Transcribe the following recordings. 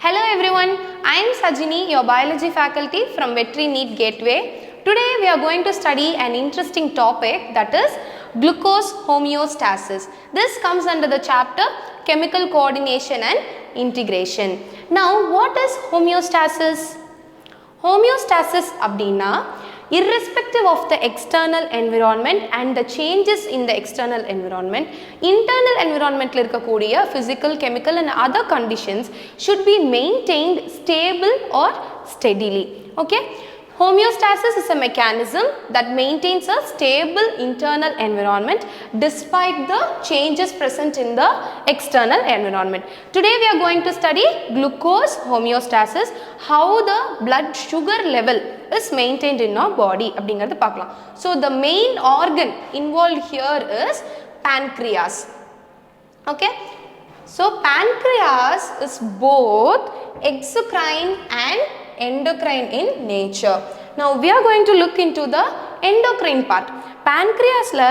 Hello everyone, I am Sajini, your biology faculty from Veterinary Neet Gateway. Today we are going to study an interesting topic, that is glucose homeostasis. This comes under the chapter chemical coordination and integration. Now what is homeostasis? Homeostasis abdina, irrespective of the external environment and the changes in the external environment, internal environment la irukkoodiya physical, chemical and other conditions should be maintained stable or steadily. Okay? Homeostasis is a mechanism that maintains a stable internal environment despite the changes present in the external environment. Today we are going to study glucose homeostasis, how the blood sugar level is maintained in our body அப்படிங்கிறது பார்க்கலாம். So the main organ involved here is pancreas. Okay? So pancreas is both exocrine and endocrine in nature. Now we are going to look into the endocrine part. Pancreas la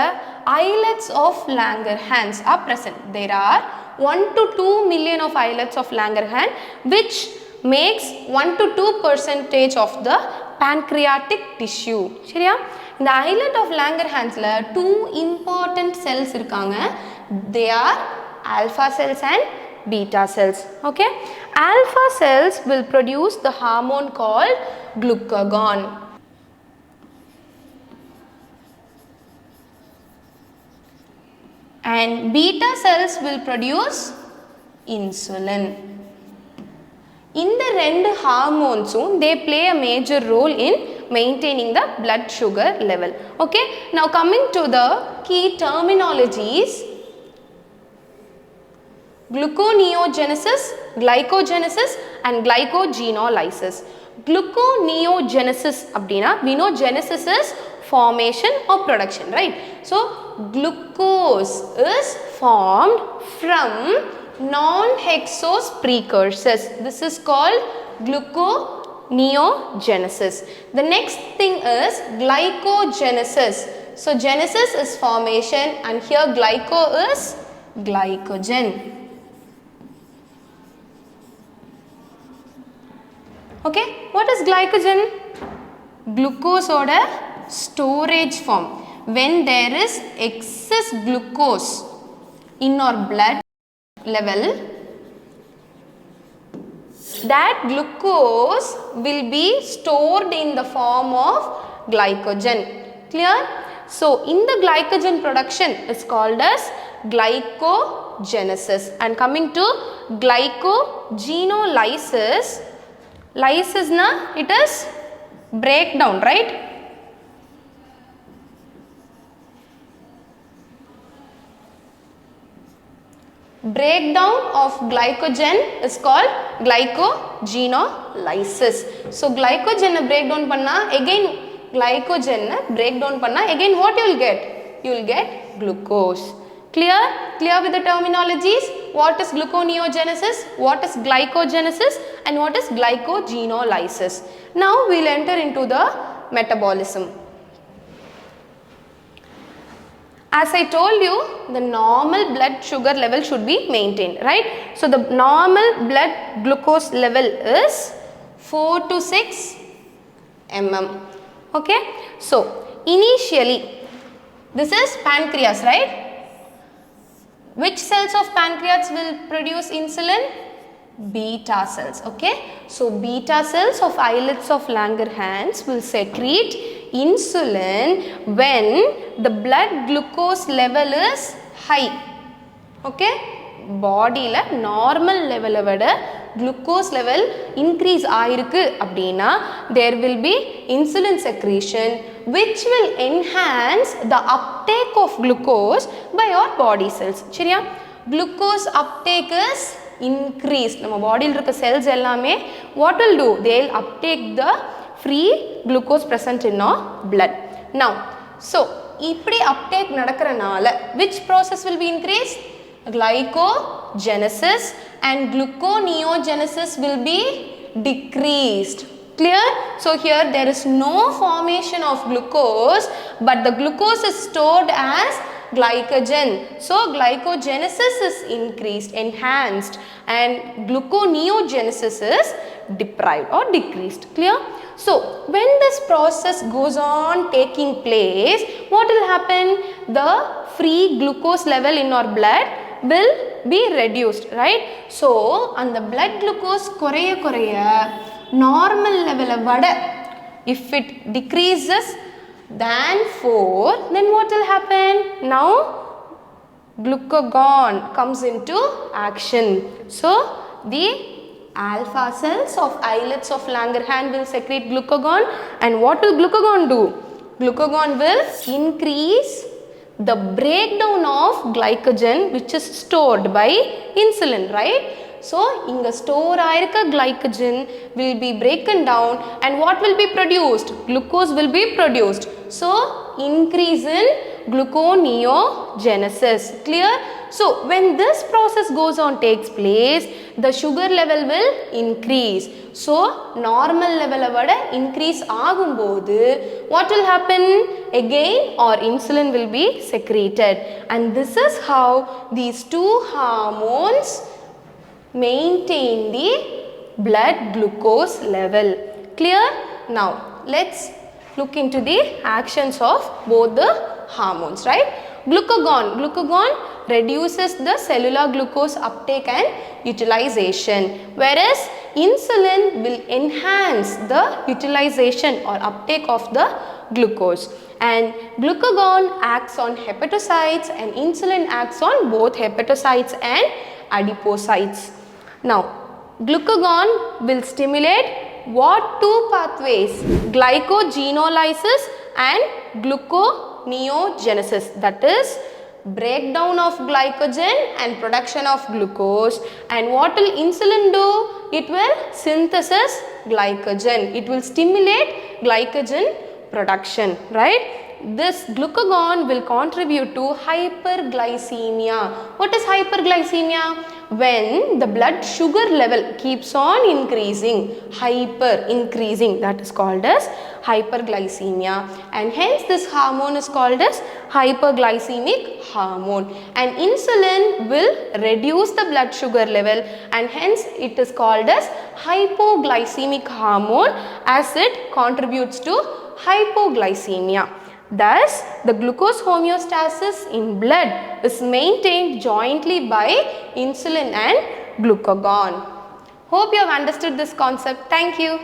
islets of Langerhans are present. There are 1 to 2 million of islets of Langerhans which makes 1 to 2% of the pancreatic tissue. சரியா? இந்த islet of Langerhans la two important cells இருக்காங்க. They are alpha cells and beta cells. Okay? Alpha cells will produce the hormone called glucagon. And beta cells will produce insulin. In the two hormones, they play a major role in maintaining the blood sugar level. Okay? Now coming to the key terminologies. Gluconeogenesis, glycogenesis and glycogenolysis. Gluconeogenesis abdina, we know genesis is formation or production, right? So glucose is formed from non-hexose precursors. This is called gluconeogenesis. The next thing is glycogenesis. So genesis is formation and here glyco is glycogen. Okay, what is glycogen? Glucose oda storage form. When there is excess glucose in our blood level, that glucose will be stored in the form of glycogen. Clear? So in the glycogen production is called as glycogenesis. And coming to glycogenolysis, lysis na it is breakdown, right? Breakdown of glycogen is called glycogenolysis. So glycogen breakdown panna, again glycogen breakdown panna, again what you will get? You will get glucose. Clear? Clear with the terminologies? What is gluconeogenesis? What is glycogenesis? And what is glycogenolysis? Now we will enter into the metabolism. As I told you, the normal blood sugar level should be maintained, right? So the normal blood glucose level is 4 to 6 mm. Okay? So initially, this is pancreas, right? Which cells of pancreas will produce insulin? Beta cells. Okay? So beta cells of islets of Langerhans will secrete insulin when the blood glucose level is high. Okay? Body la normal level vada glucose level increase aayirukku abdina, there will be insulin secretion which will enhance the uptake of glucose by our body cells. சரியா? Glucose uptake is increased. நம்ம பாடியில் இருக்க cells எல்லாமே what will do? They will uptake the free glucose present in our blood. Now, so இப்படி uptake நடக்கிறனால which process will be increased? Glycogenesis and gluconeogenesis will be decreased. Clear? So here there is no formation of glucose, but the glucose is stored as glycogen. So glycogenesis is increased, enhanced, and gluconeogenesis is deprived or decreased. Clear? So when this process goes on taking place, what will happen? The free glucose level in our blood will be reduced, right? So and the blood glucose koraya normal level vada, if it decreases than 4, then what will happen? Now glucagon comes into action. So the alpha cells of islets of Langerhans will secrete glucagon, and what will glucagon do? Glucagon will increase the breakdown of glycogen which is stored by insulin, right? So inga store aayirukka glycogen will be broken down, and what will be produced? Glucose will be produced. So increase in gluconeogenesis. Clear? So when this process goes on takes place, the sugar level will increase. So normal level avada increase agumbodhu, what will happen? Again our insulin will be secreted, and this is how these two hormones maintain the blood glucose level. Clear? Now let's look into the actions of both the hormones, right? Glucagon reduces the cellular glucose uptake and utilization, whereas insulin will enhance the utilization or uptake of the glucose. And glucagon acts on hepatocytes and insulin acts on both hepatocytes and adipocytes. Now glucagon will stimulate what two pathways? Glycogenolysis and gluconeogenesis, that is breakdown of glycogen and production of glucose. And what will insulin do? It will synthesize glycogen. It will stimulate glycogen production, right? This glucagon will contribute to hyperglycemia. What is hyperglycemia? When the blood sugar level keeps on increasing, increasing, that is called as hyperglycemia, and hence this hormone is called as hyperglycemic hormone. And insulin will reduce the blood sugar level, and hence it is called as hypoglycemic hormone, as it contributes to hypoglycemia. Thus, the glucose homeostasis in blood is maintained jointly by insulin and glucagon. Hope you have understood this concept. Thank you.